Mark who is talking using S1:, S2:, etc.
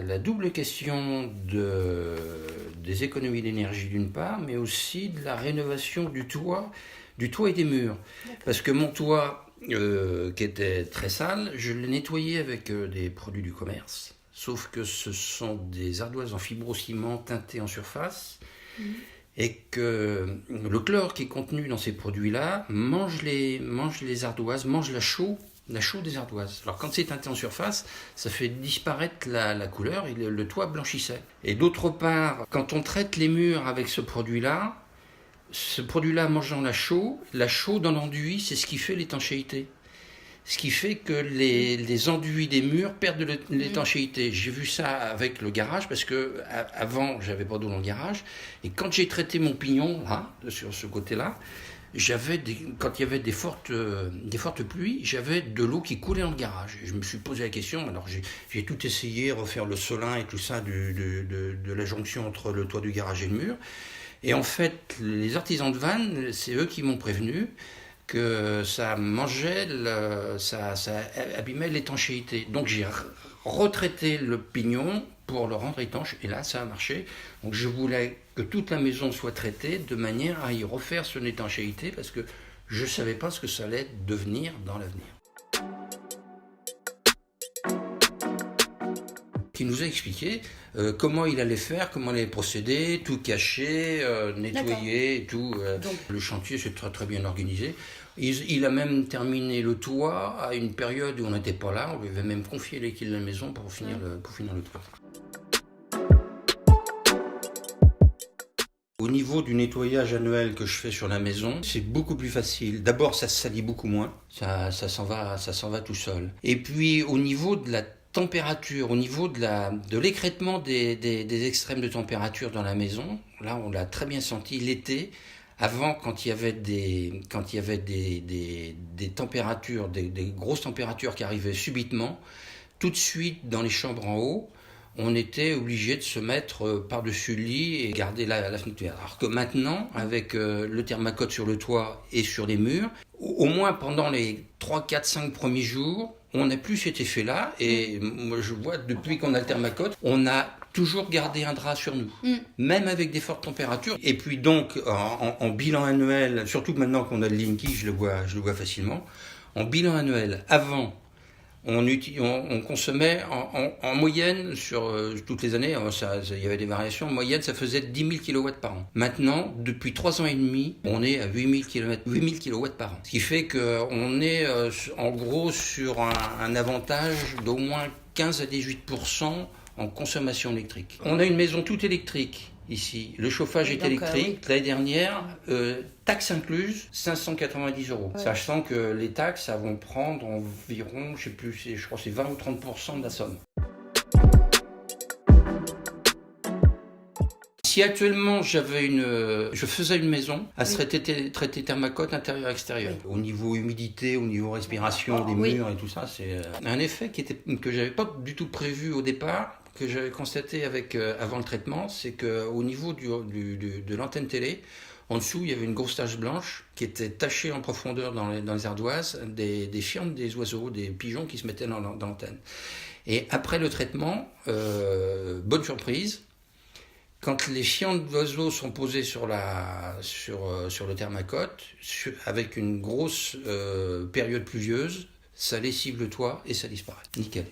S1: La double question des économies d'énergie d'une part, mais aussi de la rénovation du toit et des murs.
S2: D'accord.
S1: Parce que mon toit, qui était très sale, je l'ai nettoyé avec des produits du commerce. Sauf que ce sont des ardoises en fibrociment teintées en surface. Et que le chlore qui est contenu dans ces produits-là mange les ardoises, mange la chaux des ardoises. Alors quand c'est teinté en surface, ça fait disparaître la couleur et le toit blanchissait. Et d'autre part, quand on traite les murs avec ce produit-là mangeant la chaux dans l'enduit, c'est ce qui fait l'étanchéité. Ce qui fait que les enduits des murs perdent de l'étanchéité. J'ai vu ça avec le garage, parce que avant, j'avais pas d'eau dans le garage. Et quand j'ai traité mon pignon, là, sur ce côté-là, quand il y avait des fortes pluies, j'avais de l'eau qui coulait dans le garage. Et je me suis posé la question, alors j'ai tout essayé, refaire le solin et tout ça de la jonction entre le toit du garage et le mur. Et en fait, les artisans de vannes, c'est eux qui m'ont prévenu que ça abîmait l'étanchéité. Donc j'ai retraité le pignon pour le rendre étanche, et là ça a marché. Donc je voulais que toute la maison soit traitée de manière à y refaire son étanchéité, parce que je ne savais pas ce que ça allait devenir dans l'avenir. Qui nous a expliqué comment il allait faire, comment il allait procéder, tout cacher, nettoyer et tout. Le chantier s'est très très bien organisé. Il a même terminé le toit à une période où on n'était pas là. On lui avait même confié les clés de la maison pour finir le toit. Au niveau du nettoyage annuel que je fais sur la maison, c'est beaucoup plus facile. D'abord, ça se salit beaucoup moins. Ça s'en va tout seul. Et puis, au niveau de la température, au niveau de l'écrêtement des extrêmes de température dans la maison, là on l'a très bien senti l'été. Avant, quand il y avait des températures, des grosses températures qui arrivaient subitement, tout de suite dans les chambres en haut, on était obligé de se mettre par-dessus le lit et garder la fenêtre ouverte. Alors que maintenant, avec le thermacote sur le toit et sur les murs, au moins pendant les 3, 4, 5 premiers jours, on n'a plus cet effet-là. Et moi, je vois, depuis qu'on a le thermacote, on a toujours gardé un drap sur nous, même avec des fortes températures. Et puis donc, en bilan annuel, surtout maintenant qu'on a le Linky, je le vois facilement, en bilan annuel, avant, on consommait en moyenne, sur toutes les années, il y avait des variations, en moyenne ça faisait 10 000 kW par an. Maintenant, depuis 3 ans et demi, on est à 8 000 kW par an. Ce qui fait qu'on est en gros sur un avantage d'au moins 15 à 18% en consommation électrique. On a une maison toute électrique ici. Le chauffage est électrique. L'année dernière, taxes incluses, 590 €. Ouais. Sachant que les taxes, ça vont prendre environ, je crois que c'est 20 ou 30% de la somme. Si actuellement je faisais une maison, elle serait traitée thermacote intérieur-extérieur. Au niveau humidité, au niveau respiration des murs et tout ça, c'est un effet que j'avais pas du tout prévu au départ, que j'avais constaté avant le traitement, c'est qu'au niveau de l'antenne télé, en dessous, il y avait une grosse tache blanche qui était tachée en profondeur dans les ardoises, des fientes des oiseaux, des pigeons qui se mettaient dans l'antenne. Et après le traitement, bonne surprise, quand les fientes d'oiseaux sont posées sur le thermacote, avec une grosse période pluvieuse, ça lessive le toit et ça disparaît. Nickel.